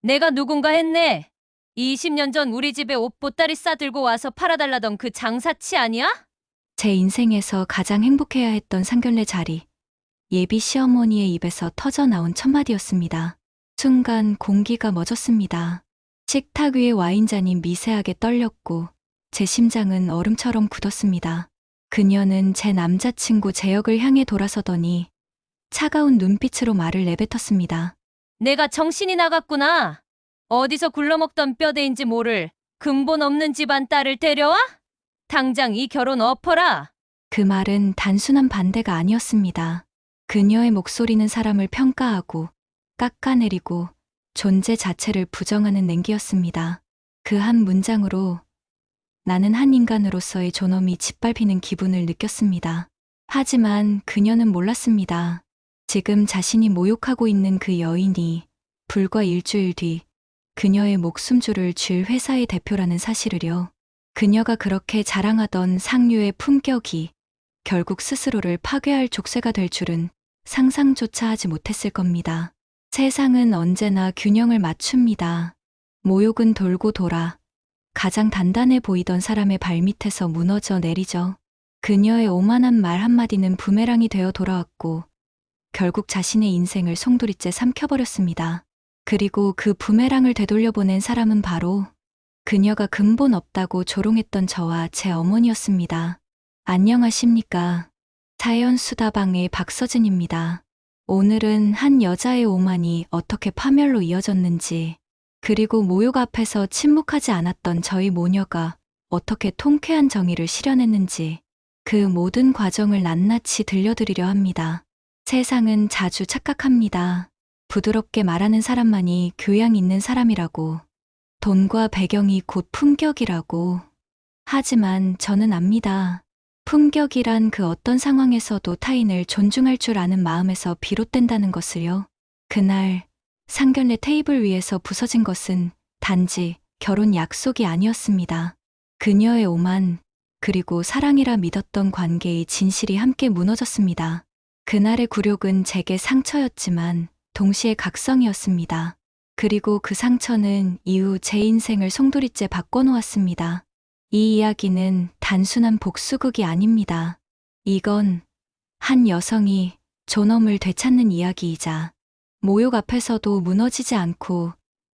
내가 누군가 했네. 20년 전 우리 집에 옷 보따리 싸들고 와서 팔아달라던 그 장사치 아니야? 제 인생에서 가장 행복해야 했던 상견례 자리. 예비 시어머니의 입에서 터져 나온 첫마디였습니다. 순간 공기가 멎었습니다. 식탁 위에 와인잔이 미세하게 떨렸고 제 심장은 얼음처럼 굳었습니다. 그녀는 제 남자친구 재혁을 향해 돌아서더니 차가운 눈빛으로 말을 내뱉었습니다. 내가 정신이 나갔구나. 어디서 굴러먹던 뼈대인지 모를 근본 없는 집안 딸을 데려와? 당장 이 결혼 엎어라. 그 말은 단순한 반대가 아니었습니다. 그녀의 목소리는 사람을 평가하고 깎아내리고 존재 자체를 부정하는 냉기였습니다. 그 한 문장으로 나는 한 인간으로서의 존엄이 짓밟히는 기분을 느꼈습니다. 하지만 그녀는 몰랐습니다. 지금 자신이 모욕하고 있는 그 여인이 불과 일주일 뒤 그녀의 목숨줄을 쥘 회사의 대표라는 사실을요. 그녀가 그렇게 자랑하던 상류의 품격이 결국 스스로를 파괴할 족쇄가 될 줄은 상상조차 하지 못했을 겁니다. 세상은 언제나 균형을 맞춥니다. 모욕은 돌고 돌아 가장 단단해 보이던 사람의 발밑에서 무너져 내리죠. 그녀의 오만한 말 한마디는 부메랑이 되어 돌아왔고 결국 자신의 인생을 송두리째 삼켜버렸습니다. 그리고 그 부메랑을 되돌려보낸 사람은 바로 그녀가 근본 없다고 조롱했던 저와 제 어머니였습니다. 안녕하십니까. 사연수다방의 박서진입니다. 오늘은 한 여자의 오만이 어떻게 파멸로 이어졌는지, 그리고 모욕 앞에서 침묵하지 않았던 저희 모녀가 어떻게 통쾌한 정의를 실현했는지 그 모든 과정을 낱낱이 들려드리려 합니다. 세상은 자주 착각합니다. 부드럽게 말하는 사람만이 교양 있는 사람이라고, 돈과 배경이 곧 품격이라고. 하지만 저는 압니다. 품격이란 그 어떤 상황에서도 타인을 존중할 줄 아는 마음에서 비롯된다는 것을요. 그날 상견례 테이블 위에서 부서진 것은 단지 결혼 약속이 아니었습니다. 그녀의 오만, 그리고 사랑이라 믿었던 관계의 진실이 함께 무너졌습니다. 그날의 굴욕은 제게 상처였지만 동시에 각성이었습니다. 그리고 그 상처는 이후 제 인생을 송두리째 바꿔놓았습니다. 이 이야기는 단순한 복수극이 아닙니다. 이건 한 여성이 존엄을 되찾는 이야기이자 모욕 앞에서도 무너지지 않고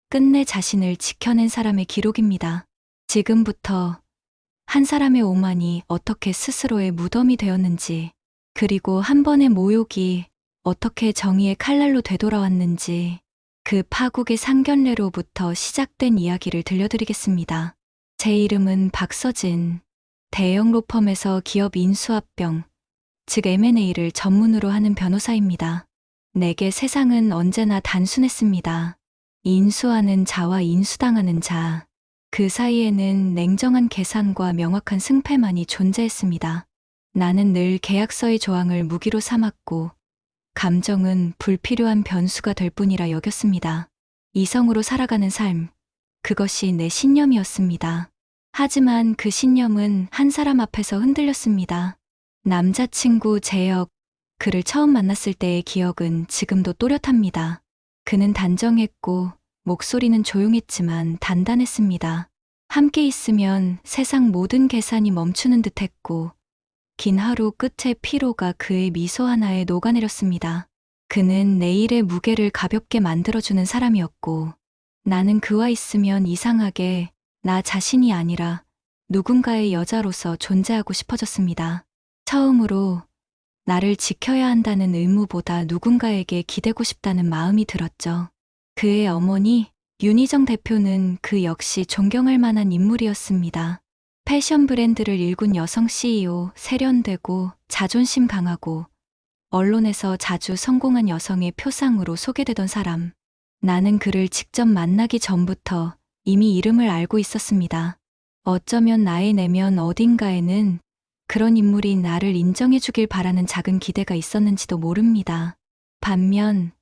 끝내 자신을 지켜낸 사람의 기록입니다. 지금부터 한 사람의 오만이 어떻게 스스로의 무덤이 되었는지, 그리고 한 번의 모욕이 어떻게 정의의 칼날로 되돌아왔는지, 그 파국의 상견례로부터 시작된 이야기를 들려드리겠습니다. 제 이름은 박서진. 대형 로펌에서 기업 인수합병, 즉 M&A를 전문으로 하는 변호사입니다. 내게 세상은 언제나 단순했습니다. 인수하는 자와 인수당하는 자, 그 사이에는 냉정한 계산과 명확한 승패만이 존재했습니다. 나는 늘 계약서의 조항을 무기로 삼았고 감정은 불필요한 변수가 될 뿐이라 여겼습니다. 이성으로 살아가는 삶, 그것이 내 신념이었습니다. 하지만 그 신념은 한 사람 앞에서 흔들렸습니다. 남자친구 재혁, 그를 처음 만났을 때의 기억은 지금도 또렷합니다. 그는 단정했고 목소리는 조용했지만 단단했습니다. 함께 있으면 세상 모든 계산이 멈추는 듯했고 긴 하루 끝에 피로가 그의 미소 하나에 녹아내렸습니다. 그는 내일의 무게를 가볍게 만들어주는 사람이었고 나는 그와 있으면 이상하게 나 자신이 아니라 누군가의 여자로서 존재하고 싶어졌습니다. 처음으로 나를 지켜야 한다는 의무보다 누군가에게 기대고 싶다는 마음이 들었죠. 그의 어머니 윤희정 대표는 그 역시 존경할 만한 인물이었습니다. 패션 브랜드를 일군 여성 CEO, 세련되고 자존심 강하고 언론에서 자주 성공한 여성의 표상으로 소개되던 사람. 나는 그를 직접 만나기 전부터 이미 이름을 알고 있었습니다. 어쩌면 나의 내면 어딘가에는 그런 인물이 나를 인정해주길 바라는 작은 기대가 있었는지도 모릅니다. 반면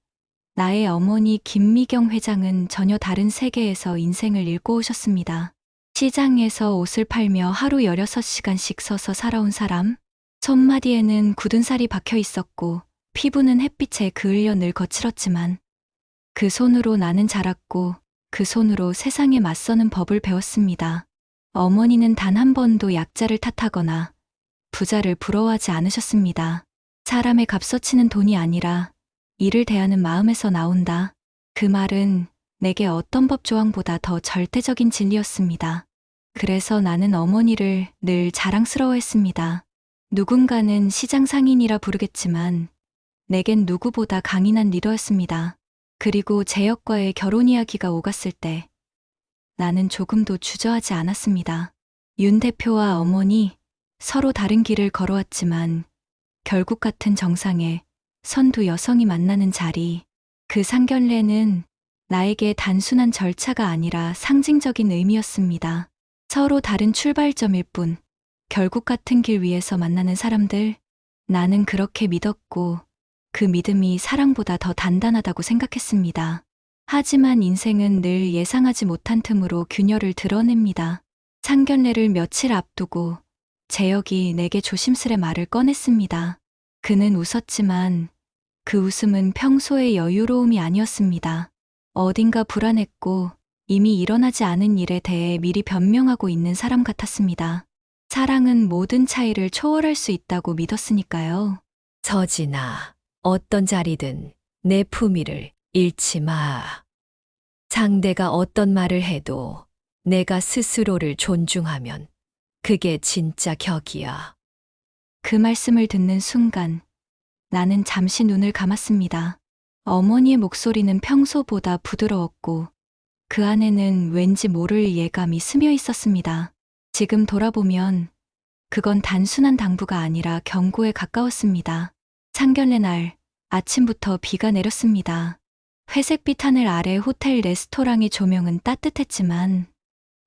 나의 어머니 김미경 회장은 전혀 다른 세계에서 인생을 읽고 오셨습니다. 시장에서 옷을 팔며 하루 16시간씩 서서 살아온 사람, 손마디에는 굳은 살이 박혀 있었고 피부는 햇빛에 그을려 늘 거칠었지만 그 손으로 나는 자랐고 그 손으로 세상에 맞서는 법을 배웠습니다. 어머니는 단 한 번도 약자를 탓하거나 부자를 부러워하지 않으셨습니다. 사람의 값어치는 돈이 아니라 이를 대하는 마음에서 나온다. 그 말은 내게 어떤 법 조항보다 더 절대적인 진리였습니다. 그래서 나는 어머니를 늘 자랑스러워했습니다. 누군가는 시장 상인이라 부르겠지만 내겐 누구보다 강인한 리더였습니다. 그리고 제역과의 결혼 이야기가 오갔을 때 나는 조금도 주저하지 않았습니다. 윤 대표와 어머니 서로 다른 길을 걸어왔지만 결국 같은 정상에 선 두 여성이 만나는 자리, 그 상견례는 나에게 단순한 절차가 아니라 상징적인 의미였습니다. 서로 다른 출발점일 뿐 결국 같은 길 위에서 만나는 사람들, 나는 그렇게 믿었고 그 믿음이 사랑보다 더 단단하다고 생각했습니다. 하지만 인생은 늘 예상하지 못한 틈으로 균열을 드러냅니다. 상견례를 며칠 앞두고 재혁이 내게 조심스레 말을 꺼냈습니다. 그는 웃었지만 그 웃음은 평소의 여유로움이 아니었습니다. 어딘가 불안했고 이미 일어나지 않은 일에 대해 미리 변명하고 있는 사람 같았습니다. 사랑은 모든 차이를 초월할 수 있다고 믿었으니까요. 서진아, 어떤 자리든 내 품위를 잃지 마. 상대가 어떤 말을 해도 내가 스스로를 존중하면 그게 진짜 격이야. 그 말씀을 듣는 순간 나는 잠시 눈을 감았습니다. 어머니의 목소리는 평소보다 부드러웠고 그 안에는 왠지 모를 예감이 스며 있었습니다. 지금 돌아보면 그건 단순한 당부가 아니라 경고에 가까웠습니다. 상견례 날 아침부터 비가 내렸습니다. 회색빛 하늘 아래 호텔 레스토랑의 조명은 따뜻했지만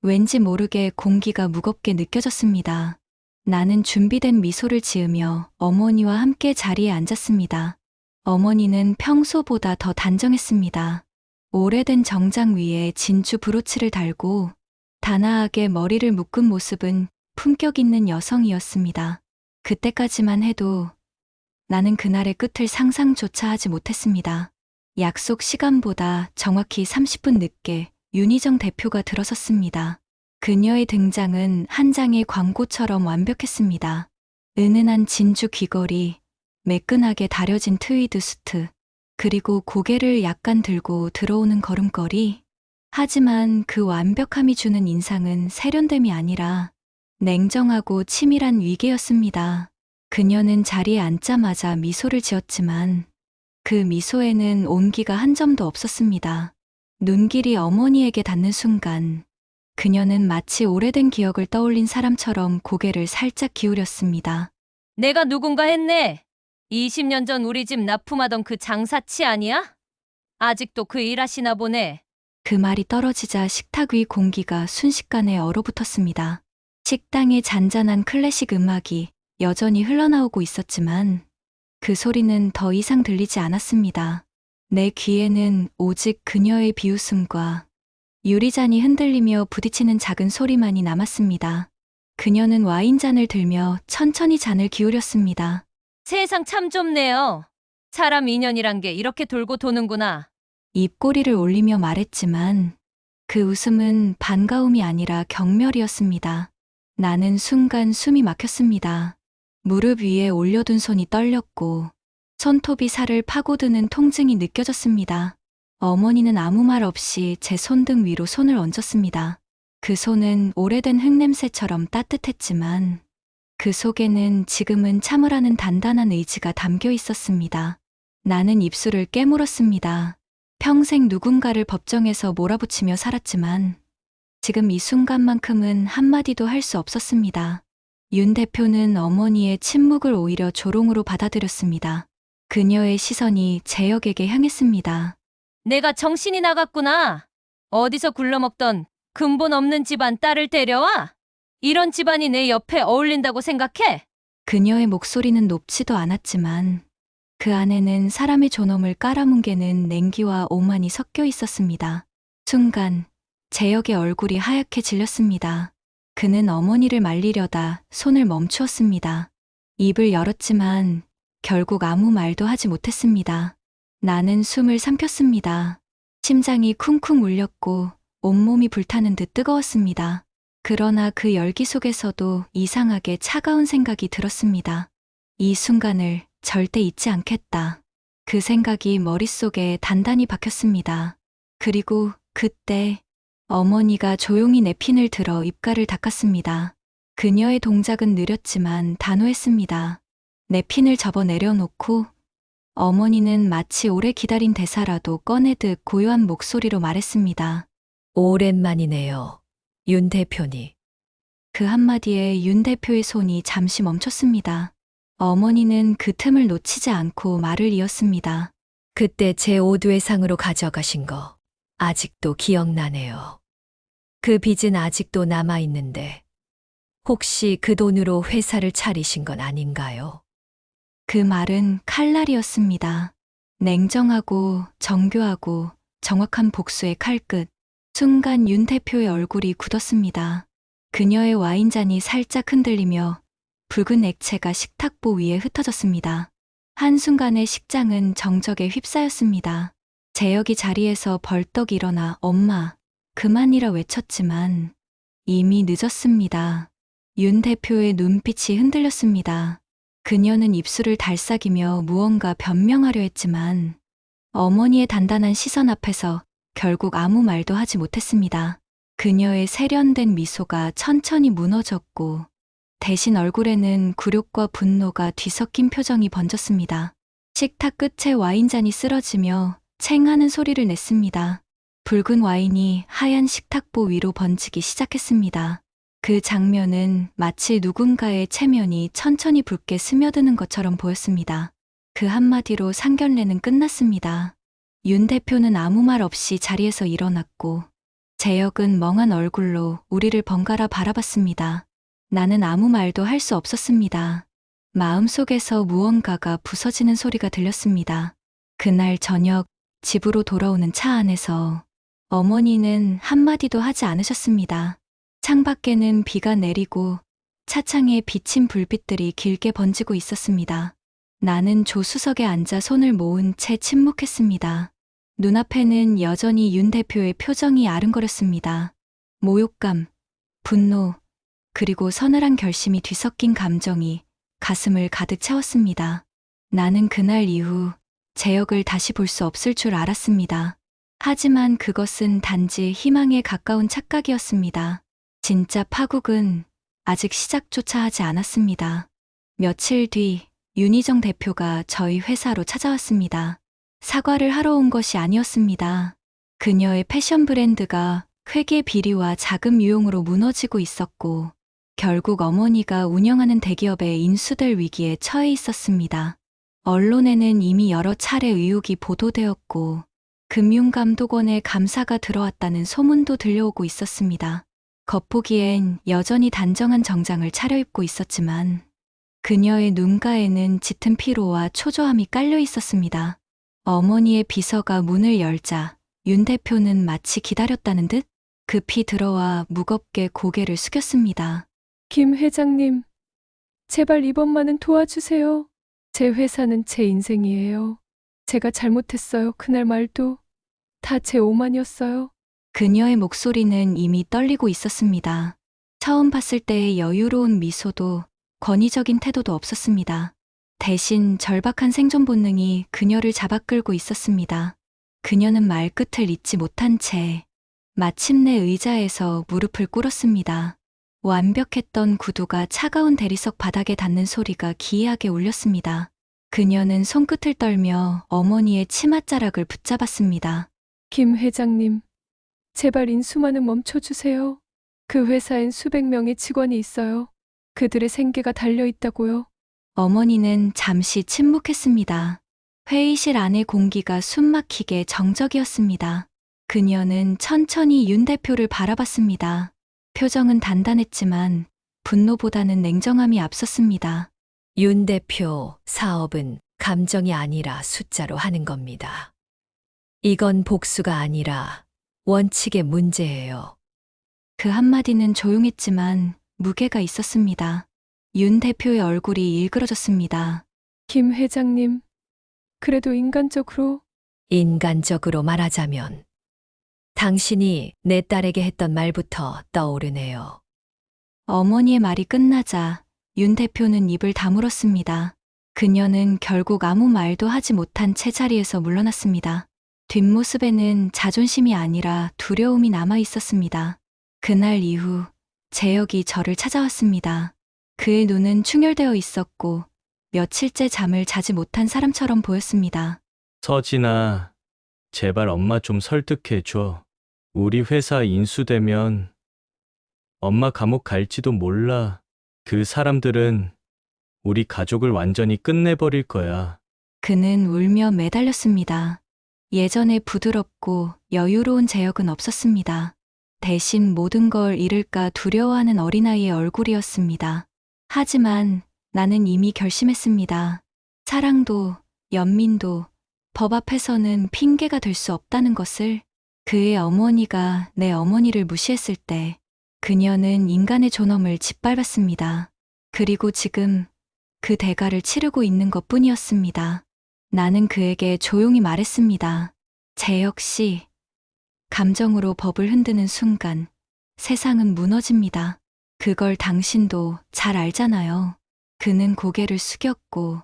왠지 모르게 공기가 무겁게 느껴졌습니다. 나는 준비된 미소를 지으며 어머니와 함께 자리에 앉았습니다. 어머니는 평소보다 더 단정했습니다. 오래된 정장 위에 진주 브로치를 달고 단아하게 머리를 묶은 모습은 품격 있는 여성이었습니다. 그때까지만 해도 나는 그날의 끝을 상상조차 하지 못했습니다. 약속 시간보다 정확히 30분 늦게 윤희정 대표가 들어섰습니다. 그녀의 등장은 한 장의 광고처럼 완벽했습니다. 은은한 진주 귀걸이, 매끈하게 다려진 트위드 수트, 그리고 고개를 약간 들고 들어오는 걸음걸이. 하지만 그 완벽함이 주는 인상은 세련됨이 아니라 냉정하고 치밀한 위계였습니다. 그녀는 자리에 앉자마자 미소를 지었지만 그 미소에는 온기가 한 점도 없었습니다. 눈길이 어머니에게 닿는 순간 그녀는 마치 오래된 기억을 떠올린 사람처럼 고개를 살짝 기울였습니다. 내가 누군가 했네. 20년 전 우리 집 납품하던 그 장사치 아니야? 아직도 그 일하시나 보네. 그 말이 떨어지자 식탁 위 공기가 순식간에 얼어붙었습니다. 식당의 잔잔한 클래식 음악이 여전히 흘러나오고 있었지만 그 소리는 더 이상 들리지 않았습니다. 내 귀에는 오직 그녀의 비웃음과 유리잔이 흔들리며 부딪히는 작은 소리만이 남았습니다. 그녀는 와인잔을 들며 천천히 잔을 기울였습니다. 세상 참 좁네요. 사람 인연이란 게 이렇게 돌고 도는구나. 입꼬리를 올리며 말했지만 그 웃음은 반가움이 아니라 경멸이었습니다. 나는 순간 숨이 막혔습니다. 무릎 위에 올려둔 손이 떨렸고 손톱이 살을 파고드는 통증이 느껴졌습니다. 어머니는 아무 말 없이 제 손등 위로 손을 얹었습니다. 그 손은 오래된 흙냄새처럼 따뜻했지만 그 속에는 지금은 참으라는 단단한 의지가 담겨 있었습니다. 나는 입술을 깨물었습니다. 평생 누군가를 법정에서 몰아붙이며 살았지만 지금 이 순간만큼은 한마디도 할 수 없었습니다. 윤 대표는 어머니의 침묵을 오히려 조롱으로 받아들였습니다. 그녀의 시선이 재혁에게 향했습니다. 내가 정신이 나갔구나. 어디서 굴러먹던 근본 없는 집안 딸을 데려와? 이런 집안이 내 옆에 어울린다고 생각해? 그녀의 목소리는 높지도 않았지만 그 안에는 사람의 존엄을 깔아뭉개는 냉기와 오만이 섞여 있었습니다. 순간 재혁의 얼굴이 하얗게 질렸습니다. 그는 어머니를 말리려다 손을 멈추었습니다. 입을 열었지만 결국 아무 말도 하지 못했습니다. 나는 숨을 삼켰습니다. 심장이 쿵쿵 울렸고 온몸이 불타는 듯 뜨거웠습니다. 그러나 그 열기 속에서도 이상하게 차가운 생각이 들었습니다. 이 순간을 절대 잊지 않겠다. 그 생각이 머릿속에 단단히 박혔습니다. 그리고 그때 어머니가 조용히 냅킨을 들어 입가를 닦았습니다. 그녀의 동작은 느렸지만 단호했습니다. 냅킨을 접어 내려놓고 어머니는 마치 오래 기다린 대사라도 꺼내듯 고요한 목소리로 말했습니다. 오랜만이네요. 윤 대표님. 그 한마디에 윤 대표의 손이 잠시 멈췄습니다. 어머니는 그 틈을 놓치지 않고 말을 이었습니다. 그때 제 오두회상으로 가져가신 거 아직도 기억나네요. 그 빚은 아직도 남아있는데 혹시 그 돈으로 회사를 차리신 건 아닌가요? 그 말은 칼날이었습니다. 냉정하고 정교하고 정확한 복수의 칼끝. 순간 윤 대표의 얼굴이 굳었습니다. 그녀의 와인잔이 살짝 흔들리며 붉은 액체가 식탁보 위에 흩어졌습니다. 한순간에 식장은 정적에 휩싸였습니다. 재혁이 자리에서 벌떡 일어나 엄마, 그만이라 외쳤지만 이미 늦었습니다. 윤 대표의 눈빛이 흔들렸습니다. 그녀는 입술을 달싹이며 무언가 변명하려 했지만 어머니의 단단한 시선 앞에서 결국 아무 말도 하지 못했습니다. 그녀의 세련된 미소가 천천히 무너졌고 대신 얼굴에는 굴욕과 분노가 뒤섞인 표정이 번졌습니다. 식탁 끝에 와인잔이 쓰러지며 챙하는 소리를 냈습니다. 붉은 와인이 하얀 식탁보 위로 번지기 시작했습니다. 그 장면은 마치 누군가의 체면이 천천히 붉게 스며드는 것처럼 보였습니다. 그 한마디로 상견례는 끝났습니다. 윤 대표는 아무 말 없이 자리에서 일어났고 재혁은 멍한 얼굴로 우리를 번갈아 바라봤습니다. 나는 아무 말도 할 수 없었습니다. 마음속에서 무언가가 부서지는 소리가 들렸습니다. 그날 저녁 집으로 돌아오는 차 안에서 어머니는 한마디도 하지 않으셨습니다. 창밖에는 비가 내리고 차창에 비친 불빛들이 길게 번지고 있었습니다. 나는 조수석에 앉아 손을 모은 채 침묵했습니다. 눈앞에는 여전히 윤 대표의 표정이 아른거렸습니다. 모욕감, 분노, 그리고 서늘한 결심이 뒤섞인 감정이 가슴을 가득 채웠습니다. 나는 그날 이후 재혁을 다시 볼 수 없을 줄 알았습니다. 하지만 그것은 단지 희망에 가까운 착각이었습니다. 진짜 파국은 아직 시작조차 하지 않았습니다. 며칠 뒤 윤희정 대표가 저희 회사로 찾아왔습니다. 사과를 하러 온 것이 아니었습니다. 그녀의 패션 브랜드가 회계 비리와 자금 유용으로 무너지고 있었고 결국 어머니가 운영하는 대기업에 인수될 위기에 처해 있었습니다. 언론에는 이미 여러 차례 의혹이 보도되었고 금융감독원에 감사가 들어왔다는 소문도 들려오고 있었습니다. 겉보기엔 여전히 단정한 정장을 차려입고 있었지만 그녀의 눈가에는 짙은 피로와 초조함이 깔려 있었습니다. 어머니의 비서가 문을 열자 윤 대표는 마치 기다렸다는 듯 급히 들어와 무겁게 고개를 숙였습니다. 김 회장님, 제발 이번만은 도와주세요. 제 회사는 제 인생이에요. 제가 잘못했어요. 그날 말도 다 제 오만이었어요. 그녀의 목소리는 이미 떨리고 있었습니다. 처음 봤을 때의 여유로운 미소도 권위적인 태도도 없었습니다. 대신 절박한 생존 본능이 그녀를 잡아끌고 있었습니다. 그녀는 말끝을 잇지 못한 채 마침내 의자에서 무릎을 꿇었습니다. 완벽했던 구두가 차가운 대리석 바닥에 닿는 소리가 기이하게 울렸습니다. 그녀는 손끝을 떨며 어머니의 치맛자락을 붙잡았습니다. 김 회장님, 제발 인수만은 멈춰주세요. 그 회사엔 수백 명의 직원이 있어요. 그들의 생계가 달려있다고요. 어머니는 잠시 침묵했습니다. 회의실 안의 공기가 숨막히게 정적이었습니다. 그녀는 천천히 윤 대표를 바라봤습니다. 표정은 단단했지만 분노보다는 냉정함이 앞섰습니다. 윤 대표 사업은 감정이 아니라 숫자로 하는 겁니다. 이건 복수가 아니라 원칙의 문제예요. 그 한마디는 조용했지만 무게가 있었습니다. 윤 대표의 얼굴이 일그러졌습니다. 김 회장님, 그래도 인간적으로 인간적으로 말하자면 당신이 내 딸에게 했던 말부터 떠오르네요. 어머니의 말이 끝나자 윤 대표는 입을 다물었습니다. 그녀는 결국 아무 말도 하지 못한 채 자리에서 물러났습니다. 뒷모습에는 자존심이 아니라 두려움이 남아 있었습니다. 그날 이후 재혁이 저를 찾아왔습니다. 그의 눈은 충혈되어 있었고 며칠째 잠을 자지 못한 사람처럼 보였습니다. 서진아, 제발 엄마 좀 설득해줘. 우리 회사 인수되면 엄마 감옥 갈지도 몰라. 그 사람들은 우리 가족을 완전히 끝내버릴 거야. 그는 울며 매달렸습니다. 예전에 부드럽고 여유로운 재혁은 없었습니다. 대신 모든 걸 잃을까 두려워하는 어린아이의 얼굴이었습니다. 하지만 나는 이미 결심했습니다. 사랑도, 연민도 법 앞에서는 핑계가 될 수 없다는 것을. 그의 어머니가 내 어머니를 무시했을 때 그녀는 인간의 존엄을 짓밟았습니다. 그리고 지금 그 대가를 치르고 있는 것 뿐이었습니다. 나는 그에게 조용히 말했습니다. 재혁 씨, 감정으로 법을 흔드는 순간 세상은 무너집니다. 그걸 당신도 잘 알잖아요. 그는 고개를 숙였고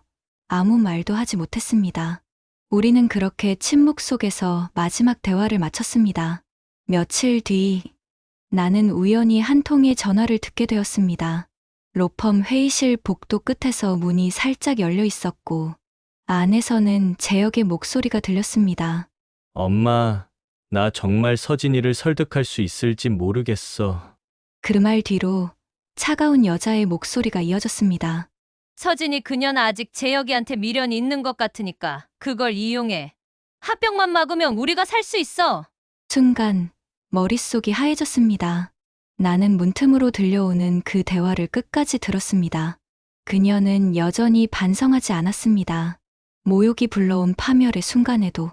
아무 말도 하지 못했습니다. 우리는 그렇게 침묵 속에서 마지막 대화를 마쳤습니다. 며칠 뒤 나는 우연히 한 통의 전화를 듣게 되었습니다. 로펌 회의실 복도 끝에서 문이 살짝 열려 있었고 안에서는 재혁의 목소리가 들렸습니다. 엄마, 나 정말 서진이를 설득할 수 있을지 모르겠어. 그 말 뒤로 차가운 여자의 목소리가 이어졌습니다. 서진이 그녀는 아직 재혁이한테 미련이 있는 것 같으니까 그걸 이용해. 합병만 막으면 우리가 살 수 있어. 순간 머릿속이 하얘졌습니다. 나는 문틈으로 들려오는 그 대화를 끝까지 들었습니다. 그녀는 여전히 반성하지 않았습니다. 모욕이 불러온 파멸의 순간에도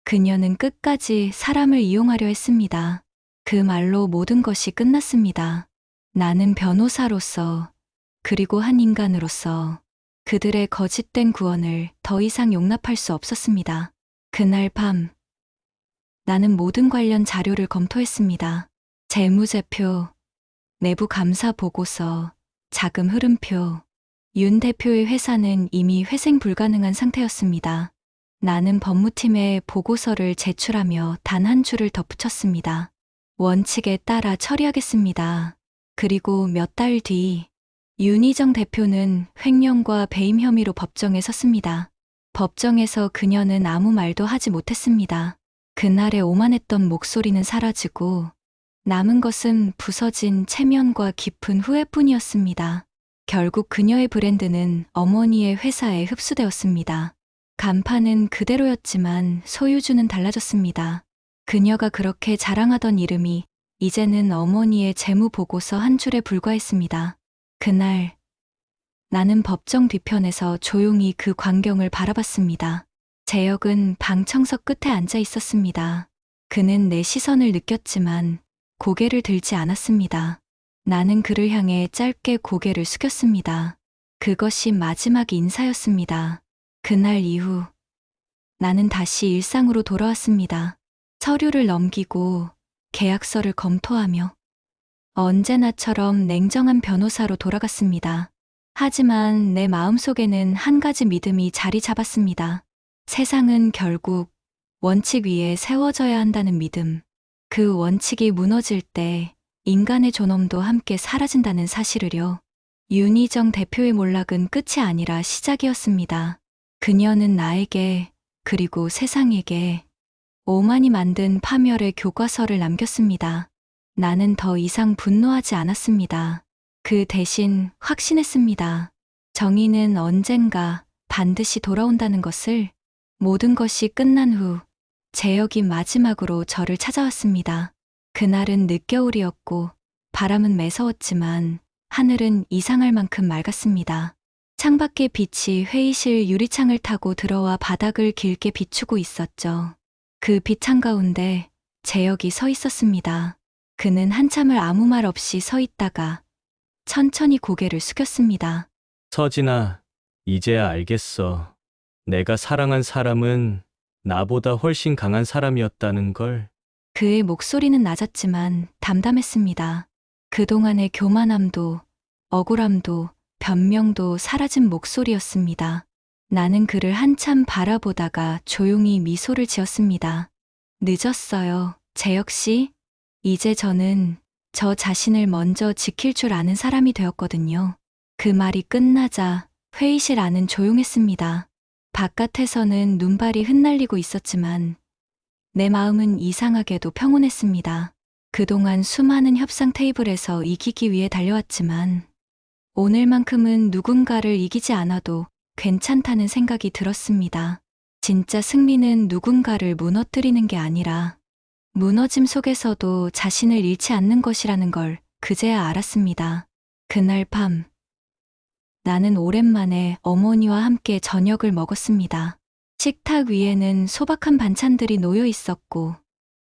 그녀는 끝까지 사람을 이용하려 했습니다. 그 말로 모든 것이 끝났습니다. 나는 변호사로서 그리고 한 인간으로서 그들의 거짓된 구원을 더 이상 용납할 수 없었습니다. 그날 밤 나는 모든 관련 자료를 검토했습니다. 재무제표, 내부 감사 보고서, 자금 흐름표. 윤 대표의 회사는 이미 회생 불가능한 상태였습니다. 나는 법무팀에 보고서를 제출하며 단 한 줄을 덧붙였습니다. 원칙에 따라 처리하겠습니다. 그리고 몇 달 뒤 윤희정 대표는 횡령과 배임 혐의로 법정에 섰습니다. 법정에서 그녀는 아무 말도 하지 못했습니다. 그날의 오만했던 목소리는 사라지고 남은 것은 부서진 체면과 깊은 후회뿐이었습니다. 결국 그녀의 브랜드는 어머니의 회사에 흡수되었습니다. 간판은 그대로였지만 소유주는 달라졌습니다. 그녀가 그렇게 자랑하던 이름이 이제는 어머니의 재무보고서 한 줄에 불과했습니다. 그날 나는 법정 뒤편에서 조용히 그 광경을 바라봤습니다. 재혁은 방 청석 끝에 앉아 있었습니다. 그는 내 시선을 느꼈지만 고개를 들지 않았습니다. 나는 그를 향해 짧게 고개를 숙였습니다. 그것이 마지막 인사였습니다. 그날 이후 나는 다시 일상으로 돌아왔습니다. 서류를 넘기고 계약서를 검토하며 언제나처럼 냉정한 변호사로 돌아갔습니다. 하지만 내 마음속에는 한 가지 믿음이 자리 잡았습니다. 세상은 결국 원칙 위에 세워져야 한다는 믿음. 그 원칙이 무너질 때 인간의 존엄도 함께 사라진다는 사실을요. 윤희정 대표의 몰락은 끝이 아니라 시작이었습니다. 그녀는 나에게 그리고 세상에게 오만이 만든 파멸의 교과서를 남겼습니다. 나는 더 이상 분노하지 않았습니다. 그 대신 확신했습니다. 정의는 언젠가 반드시 돌아온다는 것을. 모든 것이 끝난 후 재혁이 마지막으로 저를 찾아왔습니다. 그날은 늦겨울이었고 바람은 매서웠지만 하늘은 이상할 만큼 맑았습니다. 창밖의 빛이 회의실 유리창을 타고 들어와 바닥을 길게 비추고 있었죠. 그 빛 한가운데 재혁이 서 있었습니다. 그는 한참을 아무 말 없이 서 있다가 천천히 고개를 숙였습니다. 서진아, 이제야 알겠어. 내가 사랑한 사람은 나보다 훨씬 강한 사람이었다는 걸. 그의 목소리는 낮았지만 담담했습니다. 그동안의 교만함도, 억울함도, 변명도 사라진 목소리였습니다. 나는 그를 한참 바라보다가 조용히 미소를 지었습니다. 늦었어요, 재혁 씨. 이제 저는 저 자신을 먼저 지킬 줄 아는 사람이 되었거든요. 그 말이 끝나자 회의실 안은 조용했습니다. 바깥에서는 눈발이 흩날리고 있었지만 내 마음은 이상하게도 평온했습니다. 그동안 수많은 협상 테이블에서 이기기 위해 달려왔지만 오늘만큼은 누군가를 이기지 않아도 괜찮다는 생각이 들었습니다. 진짜 승리는 누군가를 무너뜨리는 게 아니라 무너짐 속에서도 자신을 잃지 않는 것이라는 걸 그제야 알았습니다. 그날 밤 나는 오랜만에 어머니와 함께 저녁을 먹었습니다. 식탁 위에는 소박한 반찬들이 놓여 있었고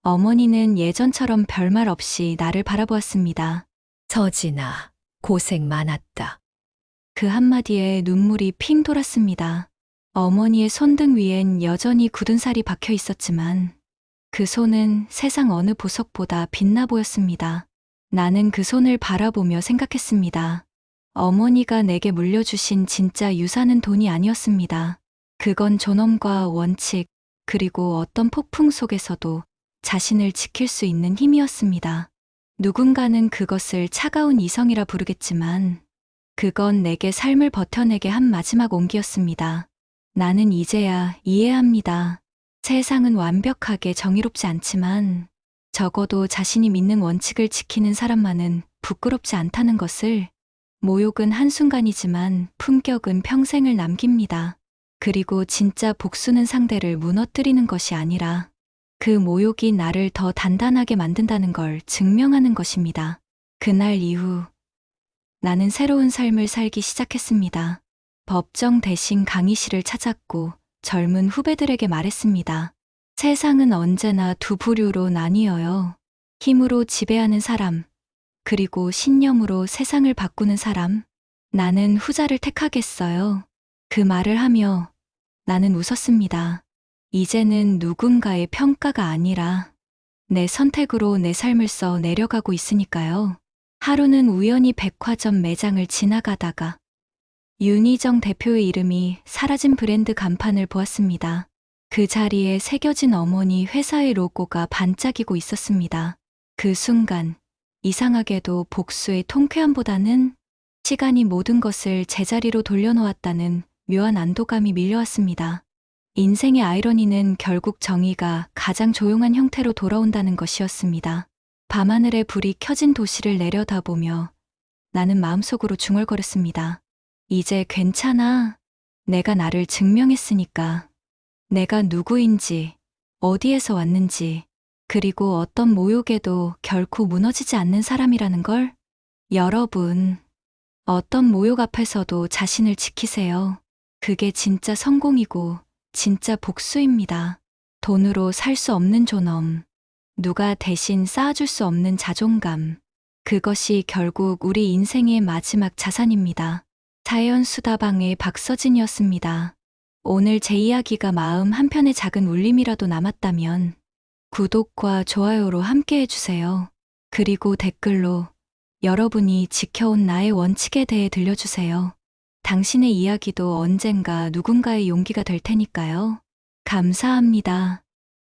어머니는 예전처럼 별말 없이 나를 바라보았습니다. 서진아, 고생 많았다. 그 한마디에 눈물이 핑 돌았습니다. 어머니의 손등 위엔 여전히 굳은 살이 박혀 있었지만 그 손은 세상 어느 보석보다 빛나 보였습니다. 나는 그 손을 바라보며 생각했습니다. 어머니가 내게 물려주신 진짜 유산은 돈이 아니었습니다. 그건 존엄과 원칙, 그리고 어떤 폭풍 속에서도 자신을 지킬 수 있는 힘이었습니다. 누군가는 그것을 차가운 이성이라 부르겠지만 그건 내게 삶을 버텨내게 한 마지막 온기였습니다. 나는 이제야 이해합니다. 세상은 완벽하게 정의롭지 않지만 적어도 자신이 믿는 원칙을 지키는 사람만은 부끄럽지 않다는 것을. 모욕은 한순간이지만 품격은 평생을 남깁니다. 그리고 진짜 복수는 상대를 무너뜨리는 것이 아니라 그 모욕이 나를 더 단단하게 만든다는 걸 증명하는 것입니다. 그날 이후 나는 새로운 삶을 살기 시작했습니다. 법정 대신 강의실을 찾았고 젊은 후배들에게 말했습니다. 세상은 언제나 두 부류로 나뉘어요. 힘으로 지배하는 사람, 그리고 신념으로 세상을 바꾸는 사람. 나는 후자를 택하겠어요. 그 말을 하며 나는 웃었습니다. 이제는 누군가의 평가가 아니라 내 선택으로 내 삶을 써 내려가고 있으니까요. 하루는 우연히 백화점 매장을 지나가다가 윤희정 대표의 이름이 사라진 브랜드 간판을 보았습니다. 그 자리에 새겨진 어머니 회사의 로고가 반짝이고 있었습니다. 그 순간 이상하게도 복수의 통쾌함보다는 시간이 모든 것을 제자리로 돌려놓았다는 묘한 안도감이 밀려왔습니다. 인생의 아이러니는 결국 정의가 가장 조용한 형태로 돌아온다는 것이었습니다. 밤하늘에 불이 켜진 도시를 내려다보며 나는 마음속으로 중얼거렸습니다. 이제 괜찮아. 내가 나를 증명했으니까. 내가 누구인지, 어디에서 왔는지, 그리고 어떤 모욕에도 결코 무너지지 않는 사람이라는 걸. 여러분, 어떤 모욕 앞에서도 자신을 지키세요. 그게 진짜 성공이고 진짜 복수입니다. 돈으로 살 수 없는 존엄, 누가 대신 쌓아줄 수 없는 자존감, 그것이 결국 우리 인생의 마지막 자산입니다. 사연수다방의 박서진이었습니다. 오늘 제 이야기가 마음 한편의 작은 울림이라도 남았다면 구독과 좋아요로 함께 해주세요. 그리고 댓글로 여러분이 지켜온 나의 원칙에 대해 들려주세요. 당신의 이야기도 언젠가 누군가의 용기가 될 테니까요. 감사합니다.